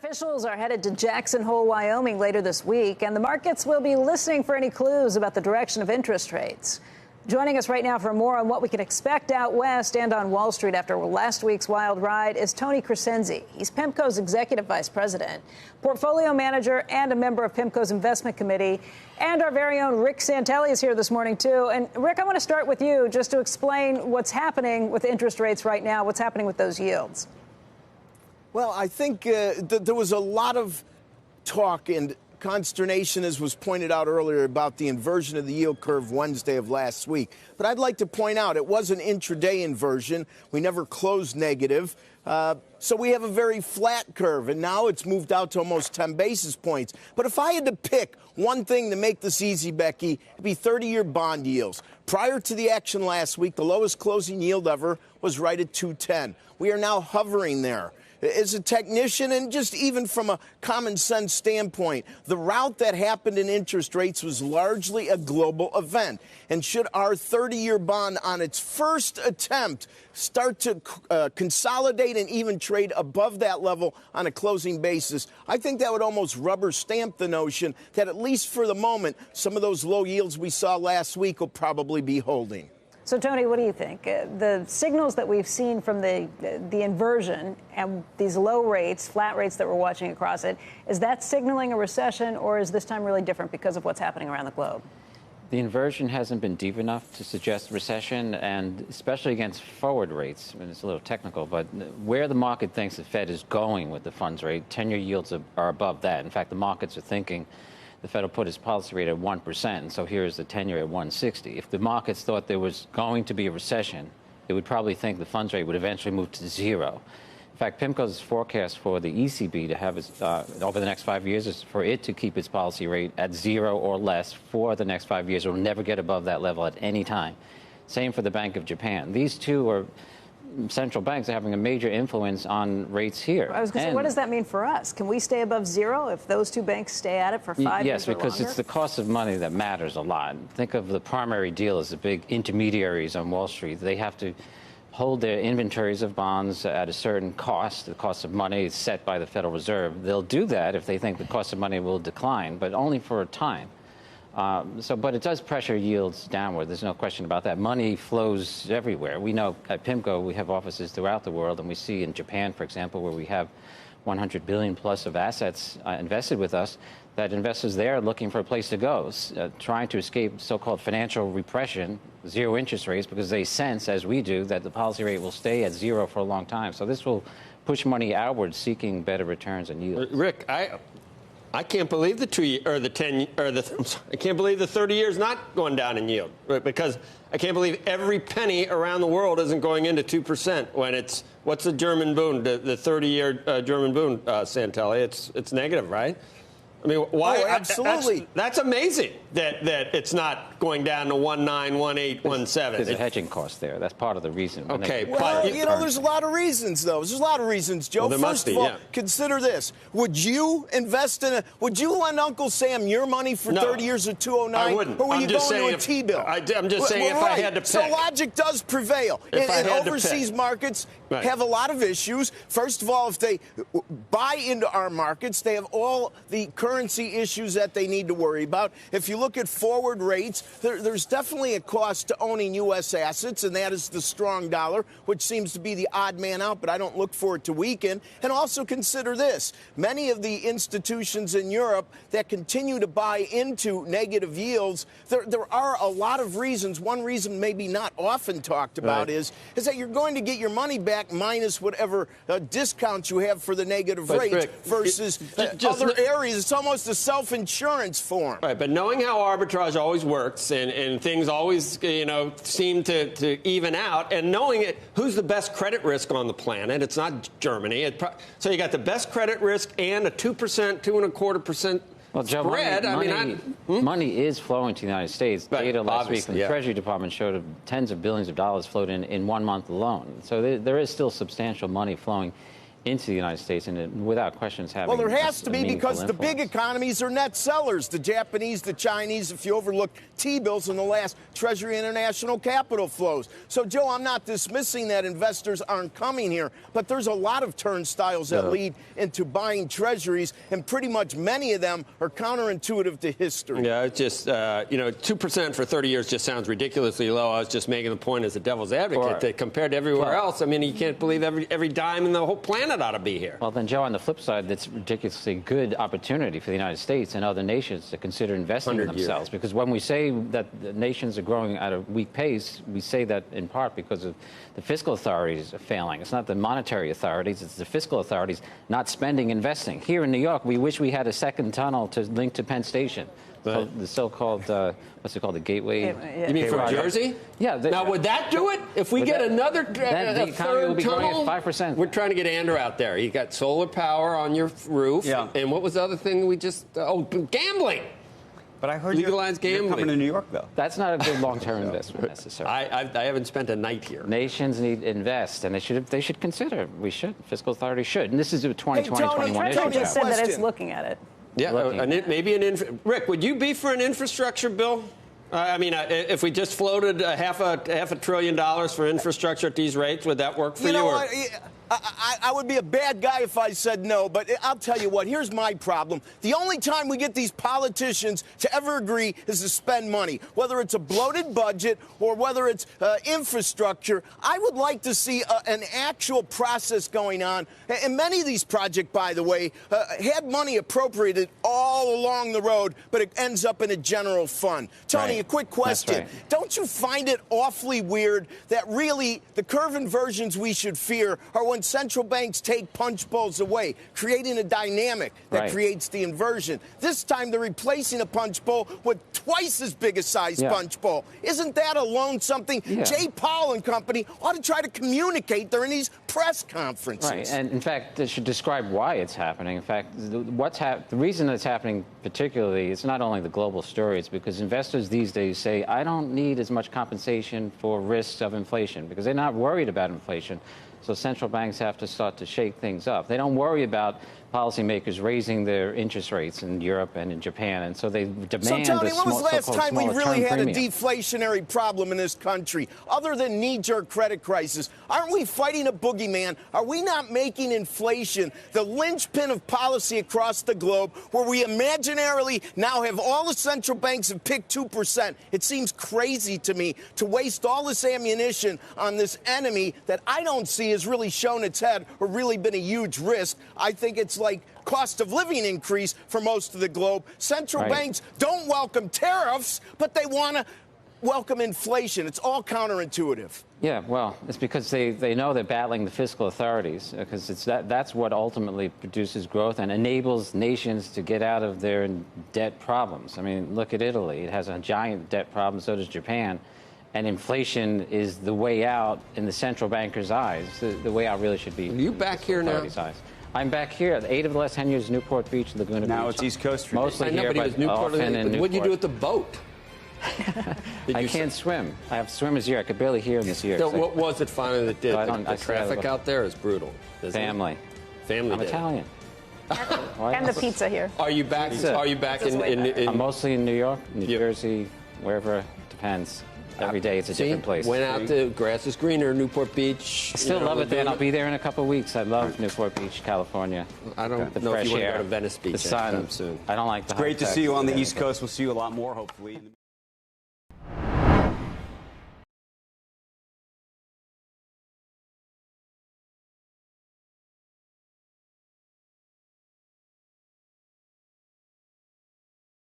Officials are headed to Jackson Hole, Wyoming later this week, and the markets will be listening for any clues about the direction of interest rates. Joining us right now for more on what we can expect out west and on Wall Street after last week's wild ride is Tony Crescenzi. He's PIMCO's executive vice president, portfolio manager, and a member of PIMCO's investment committee. And our very own Rick Santelli is here this morning, too. And Rick, I want to start with you just to explain what's happening with interest rates right now, what's happening with those yields. Well, I think there was a lot of talk and consternation, as was pointed out earlier, about the inversion of the yield curve Wednesday of last week. But I'd like to point out it was an intraday inversion. We never closed negative. So we have a very flat curve, and now it's moved out to almost 10 basis points. But if I had to pick one thing to make this easy, Becky, it'd be 30-year bond yields. Prior to the action last week, the lowest closing yield ever was right at 210. We are now hovering there. As a technician, and just even from a common sense standpoint, the rout that happened in interest rates was largely a global event. And should our 30-year bond on its first attempt start to consolidate and even trade above that level on a closing basis, I think that would almost rubber stamp the notion that, at least for the moment, some of those low yields we saw last week will probably be holding. So, Tony, what do you think? The signals that we've seen from the inversion and these low rates, flat rates that we're watching across it, is that signaling a recession, or is this time really different because of what's happening around the globe? The inversion hasn't been deep enough to suggest recession, and especially against forward rates. I mean, it's a little technical, but where the market thinks the Fed is going with the funds rate, 10-year yields are above that. In fact, the markets are thinking the Fed will put its policy rate at 1%, so here's the 10-year at 160. If the markets thought there was going to be a recession, they would probably think the funds rate would eventually move to zero. In fact, PIMCO's forecast for the ECB to have its, over the next 5 years is for it to keep its policy rate at zero or less for the next 5 years. It will never get above that level at any time. Same for the Bank of Japan. These two are central banks are having a major influence on rates here. I was going to say, what does that mean for us? Can we stay above zero if those two banks stay at it for 5 years Yes, because it's the cost of money that matters a lot. Think of the primary deal as the big intermediaries on Wall Street. They have to hold their inventories of bonds at a certain cost. The cost of money is set by the Federal Reserve. They'll do that if they think the cost of money will decline, but only for a time. But it does pressure yields downward. There's no question about that. Money flows everywhere. We know at PIMCO we have offices throughout the world, and we see in Japan, for example, where we have 100 billion plus of assets invested with us, that investors there are looking for a place to go, trying to escape so-called financial repression, zero interest rates, because they sense, as we do, that the policy rate will stay at zero for a long time. So this will push money outward, seeking better returns and yields. Rick, I can't believe I can't believe the 30 years not going down in yield, right? Because I can't believe every penny around the world isn't going into 2% when it's, what's the German Bund, the 30-year German Bund, Santelli? It's negative, right? I mean, why? Oh, absolutely. That's amazing that it's not going down to 19, 18, 17. There's a hedging cost there. That's part of the reason. Okay. Well, you know, there's a lot of reasons, though. There's a lot of reasons, Joe. Well, First of all, consider this. Would you invest in would you lend Uncle Sam your money for 30 years at 209? I wouldn't. Or were you going to a T-bill? I'm just saying if I had to pick. So logic does prevail. And overseas markets have a lot of issues. First of all, if they buy into our markets, they have all the currency issues that they need to worry about. If you look at forward rates, there's definitely a cost to owning U.S. assets, and that is the strong dollar, which seems to be the odd man out, but I don't look for it to weaken. And also consider this. Many of the institutions in Europe that continue to buy into negative yields, there are a lot of reasons. One reason maybe not often talked about is that you're going to get your money back minus whatever discounts you have for the negative rates, Rick, versus other areas. It's almost a self-insurance form. Right, but knowing how arbitrage always works and things always, seem to even out, and knowing who's the best credit risk on the planet, it's not Germany. So you got the best credit risk and a 2%, 2.25% well, Joe, spread. Money is flowing to the United States. Right, data last week from the Treasury Department showed tens of billions of dollars flowed in 1 month alone. So there is still substantial money flowing into the United States, and without questions having. Well, there has to be, because the big influence. economies are net sellers. The Japanese, the Chinese, if you overlook T-bills in the last Treasury International capital flows. So, Joe, I'm not dismissing that investors aren't coming here, but there's a lot of turnstiles that lead into buying Treasuries, and pretty much many of them are counterintuitive to history. Yeah, it's just, 2% for 30 years just sounds ridiculously low. I was just making the point as a devil's advocate that compared to everywhere else, I mean, you can't believe every dime in the whole planet ought to be here. Well, then, Joe, on the flip side, that's ridiculously good opportunity for the United States and other nations to consider investing in themselves. Because when we say that the nations are growing at a weak pace, we say that in part because of the fiscal authorities are failing. It's not the monetary authorities, it's the fiscal authorities not spending, investing. Here in New York, we wish we had a second tunnel to link to Penn Station. So the so-called, what's it called, the Gateway? You mean from Jersey? Yeah. Now, would that do it? If we get another the economy will be growing at 5%. We're trying to get Andrew out there. You got solar power on your roof. Yeah. And what was the other thing we just, gambling. But I heard legalize gambling. You're coming to New York, though. That's not a good long-term investment necessarily. I haven't spent a night here. Nations need to invest, and they should consider. We should. Fiscal authorities should. And this is a 2020-21 issue. Tony just said that it's looking at it. Yeah, maybe Rick, would you be for an infrastructure bill? If we just floated half a $1 trillion for infrastructure at these rates, would that work for you? What? I would be a bad guy if I said no, but I'll tell you what, here's my problem. The only time we get these politicians to ever agree is to spend money, whether it's a bloated budget or whether it's infrastructure. I would like to see an actual process going on. And many of these projects, by the way, had money appropriated all along the road, but it ends up in a general fund. Tony, a quick question. Don't you find it awfully weird that really the curve inversions we should fear are when central banks take punch bowls away, creating a dynamic that creates the inversion? This time they're replacing a punch bowl with twice as big a size punch bowl. Isn't that alone something Jay Powell and company ought to try to communicate during these press conferences? Right, and in fact, they should describe why it's happening. In fact, the reason it's happening particularly, it's not only the global story, it's because investors these days say, I don't need as much compensation for risks of inflation, because they're not worried about inflation. So central banks have to start to shake things up. They don't worry about policymakers raising their interest rates in Europe and in Japan, and so they demand. So, Tony, when was the last time we really had a premium. deflationary problem in this country, other than knee-jerk credit crisis? Aren't we fighting a boogeyman? Are we not making inflation the linchpin of policy across the globe, where we imaginarily now have all the central banks have picked 2%? It seems crazy to me to waste all this ammunition on this enemy that I don't see has really shown its head or really been a huge risk. I think it's like cost of living increase for most of the globe. Central banks don't welcome tariffs, but they want to welcome inflation. It's all counterintuitive. Yeah, well, it's because they know they're battling the fiscal authorities, because that's what ultimately produces growth and enables nations to get out of their debt problems. I mean, look at Italy. It has a giant debt problem, so does Japan. And inflation is the way out in the central banker's eyes. The way out really should be. Are you back here now? Eyes. I'm back here. 8 of the last 10 years, Newport Beach, Laguna Beach. Now it's East Coast. Mostly here, but often in Newport. What did you do with the boat? I can't swim. I have swimmer's ear. I could barely hear in this year. So what was it finally that did? The traffic out there is brutal. Family. Family. I'm Italian. And the pizza here. Are you back? Are you back in? I'm mostly in New York, New Jersey, wherever. Depends. Every day it's a different place. Went out to grass is greener, Newport Beach. I still love it there, and I'll be there in a couple of weeks. I love Newport Beach, California. I don't know if you want to go to Venice Beach the sun. soon. I don't like the Great to see you on the East Coast. We'll see you a lot more, hopefully.